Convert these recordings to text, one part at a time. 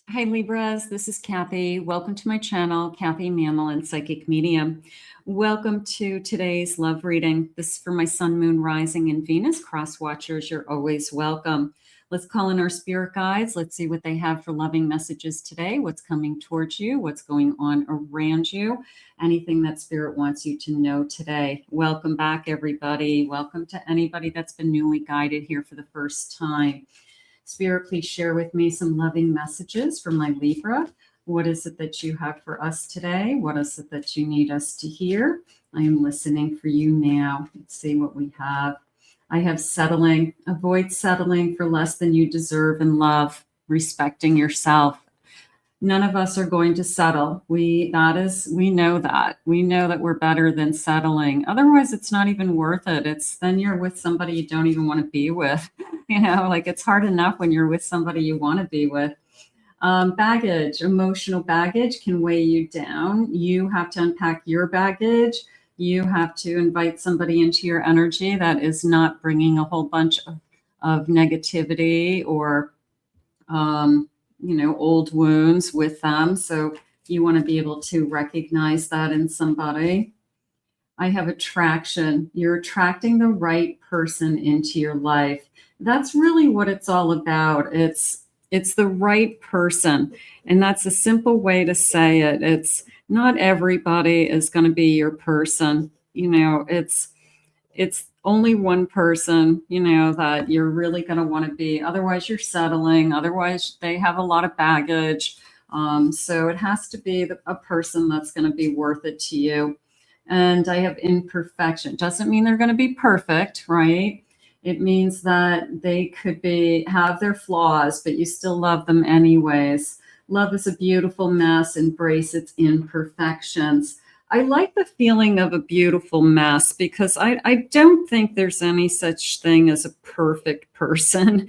Hi Libras, this is Kathy. Welcome to my channel, Kathy Mamolen, Psychic Medium. Welcome to today's love reading. This is for my Sun, Moon, Rising, and Venus cross watchers. You're always welcome. Let's call in our spirit guides. Let's see what they have for loving messages today, what's coming towards you, what's going on around you, anything that spirit wants you to know today. Welcome back, everybody. Welcome to anybody that's been newly guided here for the first time. Spirit, please share with me some loving messages from my Libra. What is it that you have for us today? What is it that you need us to hear? I am listening for you now. Let's see what we have. I have settling. Avoid settling for less than you deserve in love, respecting yourself. None of us are going to settle. We know that. We know that we're better than settling. Otherwise, it's not even worth it. Then you're with somebody you don't even want to be with. Like it's hard enough when you're with somebody you want to be with. Baggage, emotional baggage can weigh you down. You have to unpack your baggage. You have to invite somebody into your energy that is not bringing a whole bunch of negativity or old wounds with them. So you want to be able to recognize that in somebody. I have attraction. You're attracting the right person into your life. That's really what it's all about. It's the right person. And that's a simple way to say it. It's not everybody is going to be your person. It's only one person, that you're really going to want to be. Otherwise, you're settling. Otherwise, they have a lot of baggage. So it has to be a person that's going to be worth it to you. And I have imperfection. Doesn't mean they're going to be perfect, right? It means that they could have their flaws, but you still love them anyways. Love is a beautiful mess. Embrace its imperfections. I like the feeling of a beautiful mess because I don't think there's any such thing as a perfect person.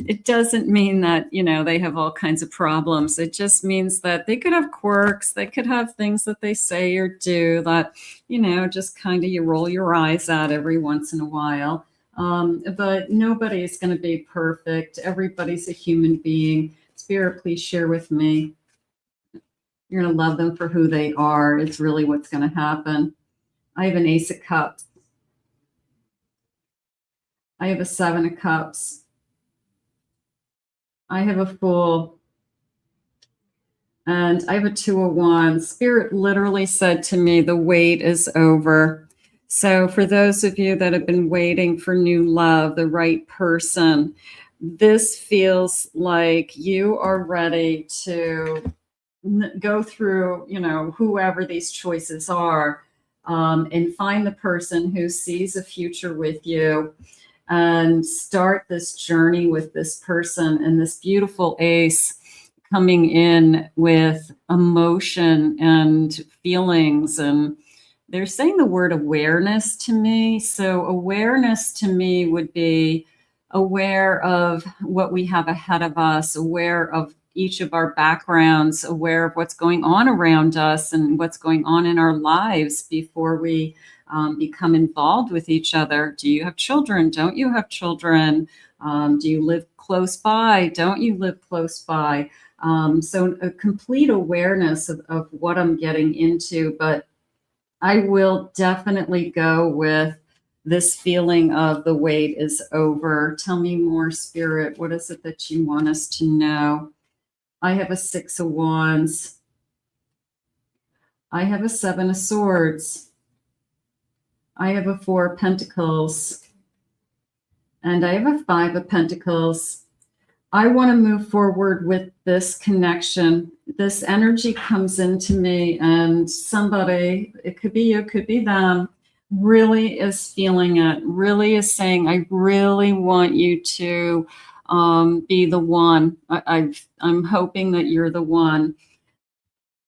It doesn't mean that, they have all kinds of problems. It just means that they could have quirks. They could have things that they say or do that, just kind of you roll your eyes at every once in a while. But nobody's going to be perfect. Everybody's a human being. Spirit, please share with me. You're going to love them for who they are. It's really what's going to happen. I have an Ace of Cups. I have a Seven of Cups. I have a Fool. And I have a Two of Wands. Spirit literally said to me, the wait is over. So for those of you that have been waiting for new love, the right person, this feels like you are ready to go through, whoever these choices are, and find the person who sees a future with you and start this journey with this person. And this beautiful ace coming in with emotion and feelings. And they're saying the word awareness to me. So awareness to me would be aware of what we have ahead of us, aware of each of our backgrounds, aware of what's going on around us and what's going on in our lives before we become involved with each other. Do you have children? Don't you have children? Do you live close by? Don't you live close by? So a complete awareness of what I'm getting into, but I will definitely go with this feeling of the wait is over. Tell me more, Spirit. What is it that you want us to know? I have a Six of Wands. I have a Seven of Swords. I have a Four of Pentacles. And I have a Five of Pentacles. I want to move forward with this connection. This energy comes into me and somebody, it could be you, it could be them, really is feeling it, really is saying, I really want you to be the one. I'm hoping that you're the one.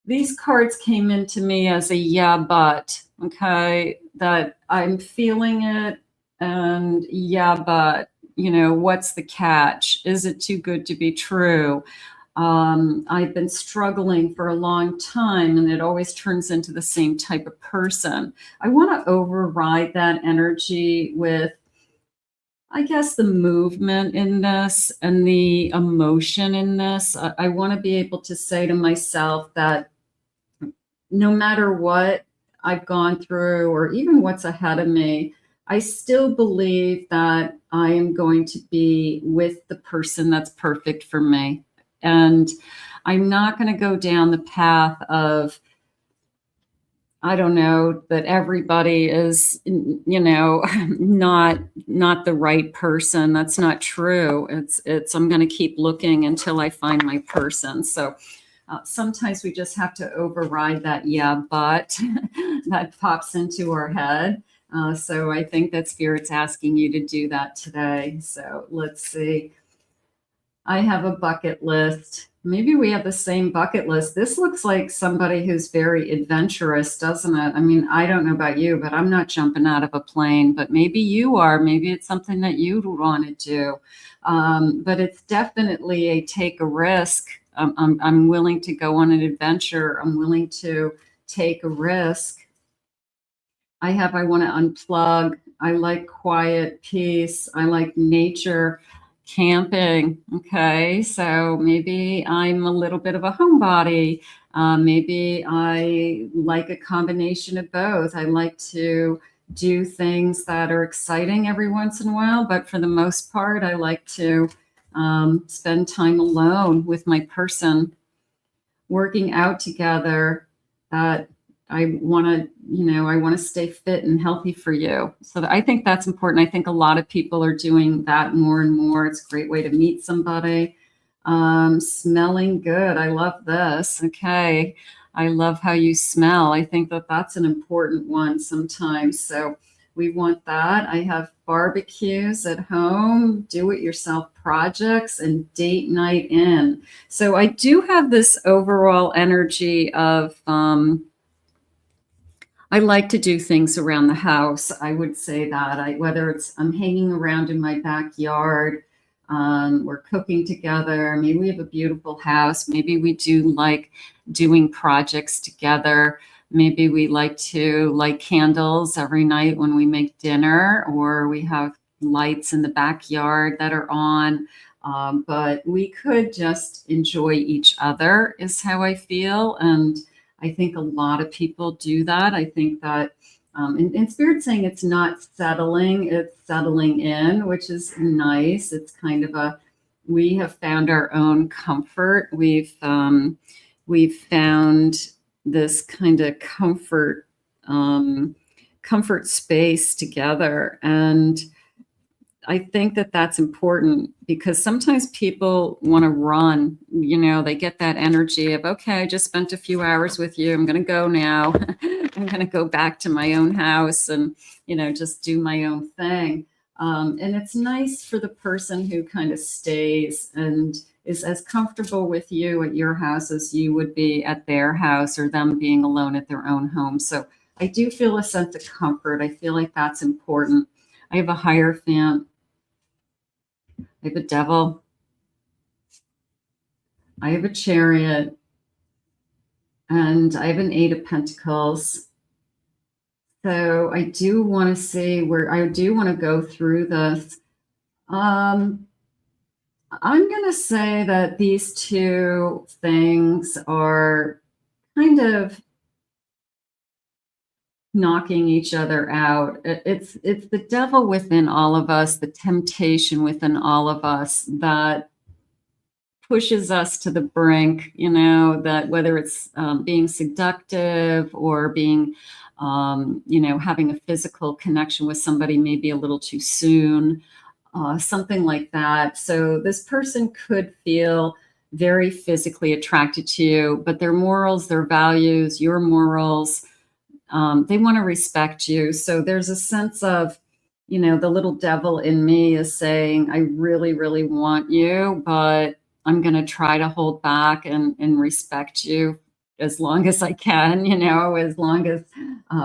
These cards came into me as a yeah, but, okay, that I'm feeling it and yeah, but, what's the catch? Is it too good to be true? I've been struggling for a long time and it always turns into the same type of person. I want to override that energy with, I guess the movement in this and the emotion in this. I want to be able to say to myself that no matter what I've gone through or even what's ahead of me, I still believe that I am going to be with the person that's perfect for me. And I'm not going to go down the path of, I don't know, that everybody is, not the right person. That's not true. It's I'm going to keep looking until I find my person. So sometimes we just have to override that yeah, but that pops into our head. So I think that Spirit's asking you to do that today. So let's see. I have a bucket list. Maybe we have the same bucket list. This looks like somebody who's very adventurous, doesn't it? I mean, I don't know about you, but I'm not jumping out of a plane, but maybe you are. Maybe it's something that you want to do. But it's definitely a take a risk. I'm willing to go on an adventure. I'm willing to take a risk. I want to unplug. I like quiet peace. I like nature, camping. Okay. So maybe I'm a little bit of a homebody. Maybe I like a combination of both. I like to do things that are exciting every once in a while, but for the most part, I like to spend time alone with my person, working out together. I want to stay fit and healthy for you. So I think that's important. I think a lot of people are doing that more and more. It's a great way to meet somebody. Smelling good. I love this. Okay. I love how you smell. I think that that's an important one sometimes. So we want that. I have barbecues at home, do-it-yourself projects, and date night in. So I do have this overall energy of, I like to do things around the house. I would say that whether it's I'm hanging around in my backyard, we're cooking together. Maybe we have a beautiful house. Maybe we do like doing projects together. Maybe we like to light candles every night when we make dinner, or we have lights in the backyard that are on. But we could just enjoy each other, is how I feel. And I think a lot of people do that. I think that, and Spirit's saying it's not settling, it's settling in, which is nice. It's kind of we have found our own comfort. We've found this kind of comfort space together. And I think that that's important because sometimes people want to run, they get that energy of, okay, I just spent a few hours with you. I'm going to go now. I'm going to go back to my own house and, just do my own thing. And it's nice for the person who kind of stays and is as comfortable with you at your house as you would be at their house, or them being alone at their own home. So I do feel a sense of comfort. I feel like that's important. I have a Hierophant. I have a Devil. I have a Chariot. And I have an Eight of Pentacles. So I do want to see where I do want to go through this. I'm going to say that these two things are kind of knocking each other out. It's the devil within all of us, the temptation within all of us that pushes us to the brink, that whether it's being seductive or being, having a physical connection with somebody maybe a little too soon, something like that. So this person could feel very physically attracted to you, but their morals, their values, your morals, they want to respect you. So there's a sense of, the little devil in me is saying, I really, really want you, but I'm going to try to hold back and respect you as long as I can, as long as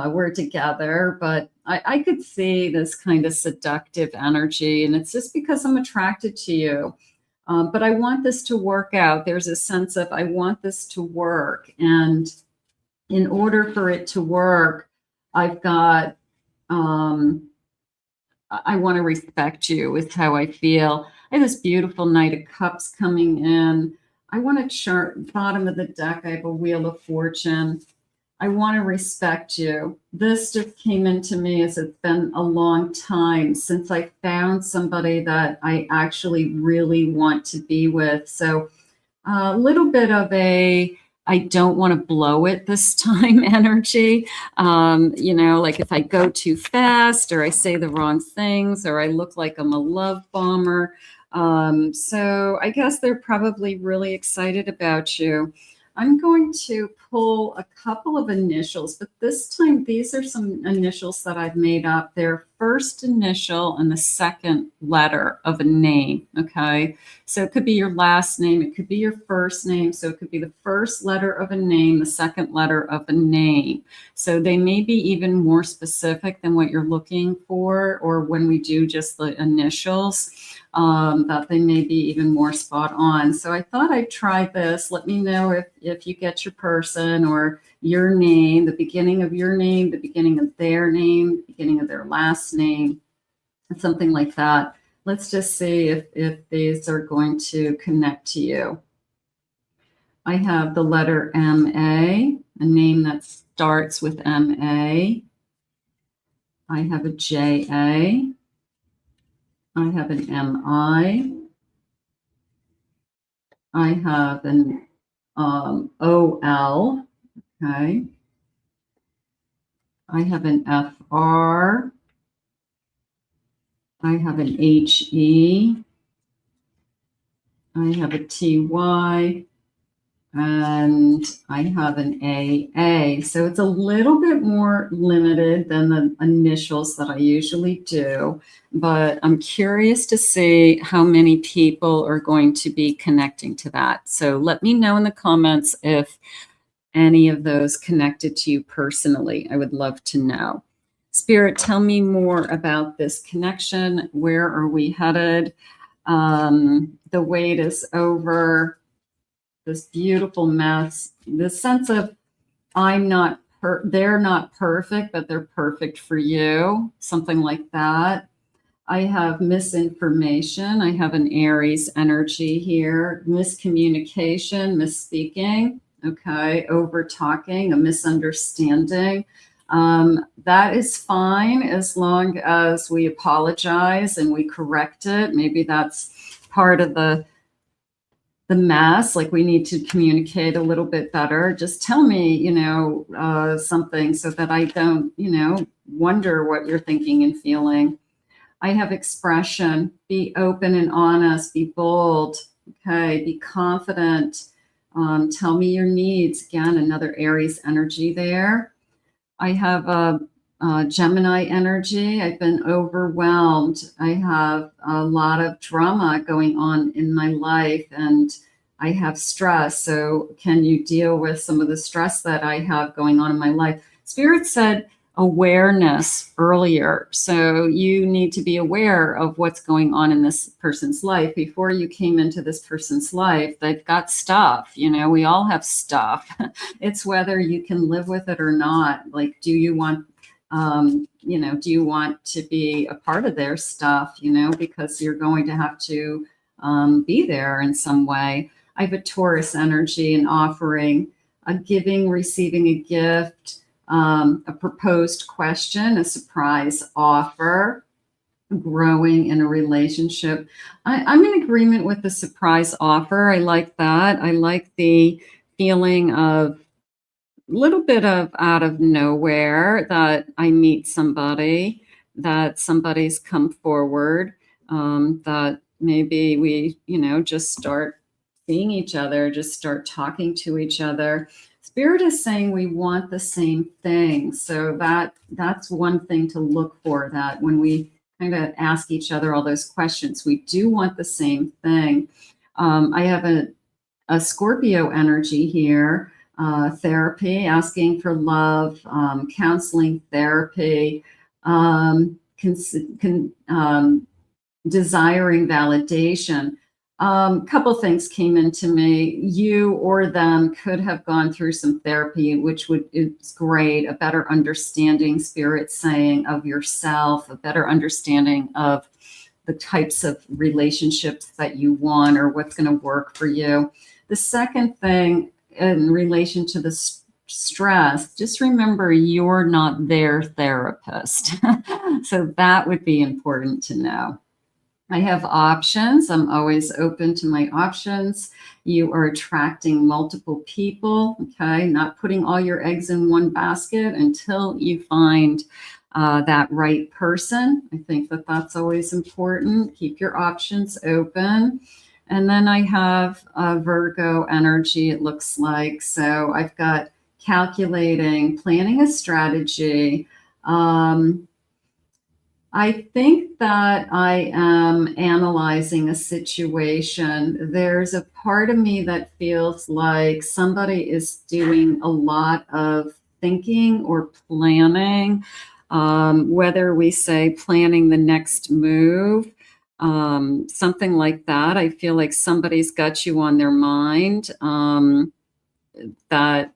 we're together. But I could see this kind of seductive energy, and it's just because I'm attracted to you. But I want this to work out. There's a sense of, I want this to work. And in order for it to work, I've got I want to respect you is how I feel. I have this beautiful Knight of Cups coming in. I want to chart bottom of the deck. I have a Wheel of Fortune. I want to respect you. This just came into me as it's been a long time since I found somebody that I actually really want to be with. So a little bit of a I don't want to blow it this time energy. You know, like if I go too fast or I say the wrong things or I look like I'm a love bomber. So I guess they're probably really excited about you. I'm going to pull a couple of initials, but this time these are some initials that I've made up. Their first initial and the second letter of a name, okay? So it could be your last name, it could be your first name, so it could be the first letter of a name, the second letter of a name. So they may be even more specific than what you're looking for, or when we do just the initials, that they may be even more spot on. So I thought I'd try this. Let me know if you get your person or your name, the beginning of your name, the beginning of their name, beginning of their last name, something like that. Let's just see if these are going to connect to you. I have the letter M-A, a name that starts with M-A. I have a J-A. I have an M-I. I have an O-L. Okay. I have an F-R. I have an H-E. I have a T-Y. And I have an AA. So it's a little bit more limited than the initials that I usually do, but I'm curious to see how many people are going to be connecting to that. So let me know in the comments if any of those connected to you personally. I would love to know. Spirit, tell me more about this connection. Where are we headed? The wait is over. This beautiful mess, this sense of they're not perfect, but they're perfect for you, something like that. I have misinformation. I have an Aries energy here, miscommunication, misspeaking, okay, over talking, a misunderstanding. That is fine as long as we apologize and we correct it. Maybe that's part of the mess, like we need to communicate a little bit better. Just tell me, something so that I don't, wonder what you're thinking and feeling. I have expression. Be open and honest. Be bold. Okay. Be confident. Tell me your needs. Again, another Aries energy there. I have a Gemini energy. I've been overwhelmed. I have a lot of drama going on in my life and I have stress. So can you deal with some of the stress that I have going on in my life? Spirit said awareness earlier. So you need to be aware of what's going on in this person's life. Before you came into this person's life, they've got stuff, we all have stuff. It's whether you can live with it or not. Like, do you want do you want to be a part of their stuff, because you're going to have to be there in some way. I have a Taurus energy, an offering, a giving, receiving a gift, a proposed question, a surprise offer, growing in a relationship. I'm in agreement with the surprise offer. I like that. I like the feeling of little bit of out of nowhere that I meet somebody, that somebody's come forward, that maybe we, just start seeing each other, just start talking to each other. Spirit is saying we want the same thing. So that's one thing to look for, that when we kind of ask each other all those questions, we do want the same thing. I have a Scorpio energy here. Therapy, asking for love, counseling therapy, desiring validation. Couple things came into me. You or them could have gone through some therapy, which it's great. A better understanding, spirit saying, of yourself, a better understanding of the types of relationships that you want or what's going to work for you. The second thing in relation to the stress, just remember you're not their therapist. So that would be important to know. I have options. I'm always open to my options. You are attracting multiple people, okay? Not putting all your eggs in one basket until you find that right person. I think that that's always important. Keep your options open. And then I have Virgo energy, it looks like. So I've got calculating, planning a strategy. I think that I am analyzing a situation. There's a part of me that feels like somebody is doing a lot of thinking or planning, whether we say planning the next move, something like that. I feel like somebody's got you on their mind, that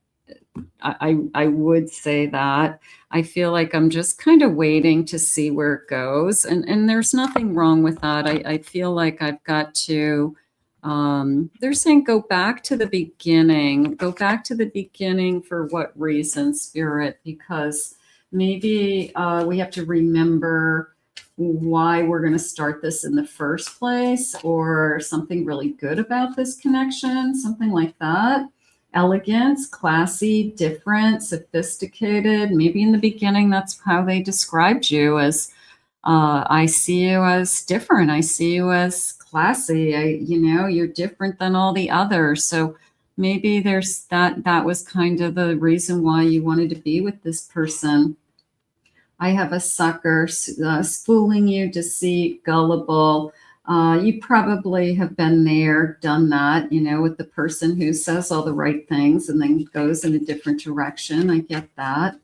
I would say that. I feel like I'm just kind of waiting to see where it goes. And there's nothing wrong with that. I feel like I've got to, they're saying go back to the beginning. Go back to the beginning for what reason, Spirit? Because maybe we have to remember why we're going to start this in the first place, or something really good about this connection, something like that. Elegance, classy, different, sophisticated. Maybe in the beginning, that's how they described you, as I see you as different. I see you as classy. You're different than all the others. So maybe there's that was kind of the reason why you wanted to be with this person. I have a sucker, fooling you, deceit, gullible. You probably have been there, done that, with the person who says all the right things and then goes in a different direction. I get that.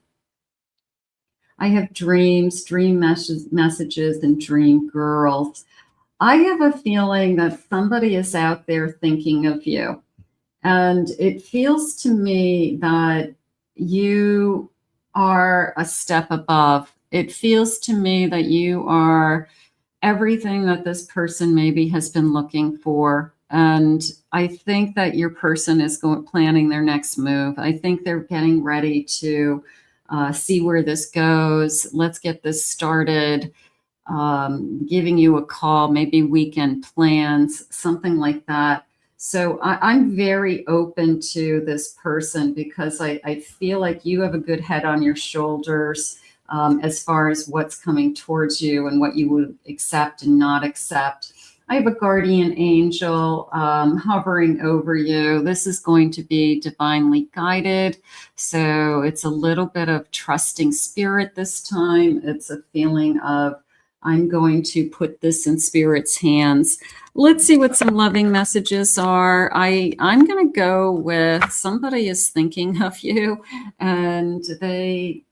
I have dreams, dream messages, and dream girls. I have a feeling that somebody is out there thinking of you. And it feels to me that you are a step above. It feels to me that you are everything that this person maybe has been looking for. And I think that your person is planning their next move. I think they're getting ready to see where this goes. Let's get this started. Giving you a call, maybe weekend plans, something like that. So I'm very open to this person because I feel like you have a good head on your shoulders, as far as what's coming towards you and what you would accept and not accept. I have a guardian angel hovering over you. This is going to be divinely guided. So it's a little bit of trusting spirit this time. It's a feeling of, I'm going to put this in spirit's hands. Let's see what some loving messages are. I'm going to go with somebody is thinking of you, and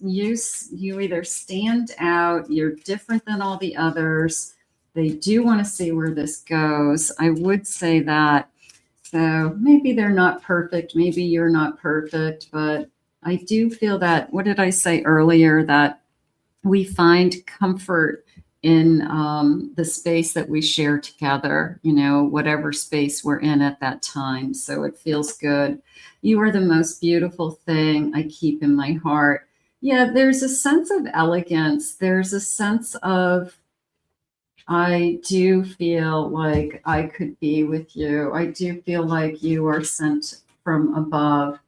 you either stand out, you're different than all the others. They do want to see where this goes. I would say that. So maybe they're not perfect. Maybe you're not perfect, but I do feel that, what did I say earlier? That we find comfort in the space that we share together, whatever space we're in at that time. So it feels good. You are the most beautiful thing I keep in my heart. Yeah, there's a sense of elegance. There's a sense of, I do feel like I could be with you. I do feel like you are sent from above.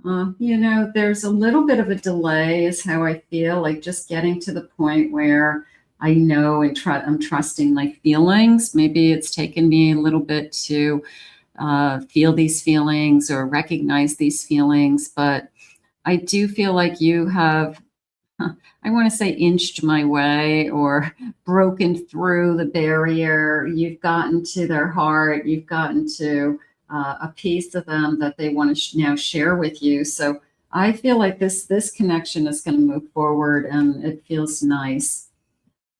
There's a little bit of a delay is how I feel, like just getting to the point where I know and I'm trusting my feelings. Maybe it's taken me a little bit to feel these feelings or recognize these feelings, but I do feel like you have, I want to say, inched my way or broken through the barrier. You've gotten to their heart. You've gotten to a piece of them that they want to now share with you. So I feel like this connection is going to move forward, and it feels nice.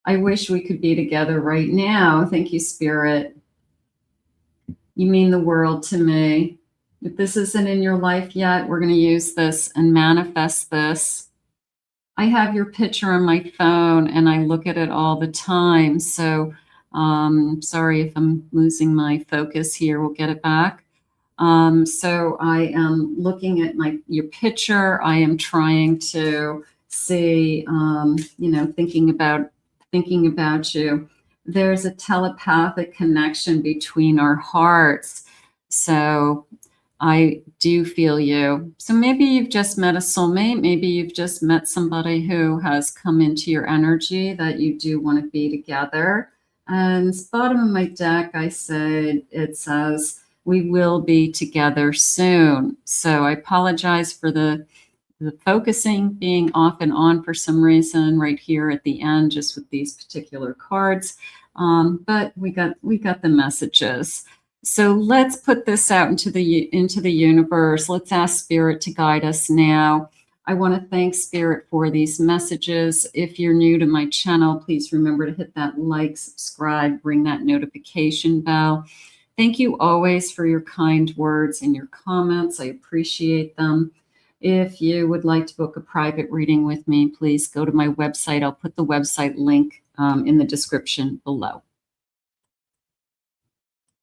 I wish we could be together right now. Thank you, Spirit. You mean the world to me. If this isn't in your life yet, we're going to use this and manifest this. I have your picture on my phone and I look at it all the time. So sorry if I'm losing my focus here. We'll get it back. So I am looking at your picture. I am trying to see, thinking about you. There's a telepathic connection between our hearts. So I do feel you. So maybe you've just met a soulmate. Maybe you've just met somebody who has come into your energy that you do want to be together. And bottom of my deck, it says, we will be together soon. So I apologize for the focusing being off and on for some reason right here at the end, just with these particular cards. But we got the messages. So let's put this out into the universe. Let's ask Spirit to guide us now. I want to thank Spirit for these messages. If you're new to my channel, please remember to hit that like, subscribe, ring that notification bell. Thank you always for your kind words and your comments. I appreciate them. If you would like to book a private reading with me, please go to my website. I'll put the website link in the description below.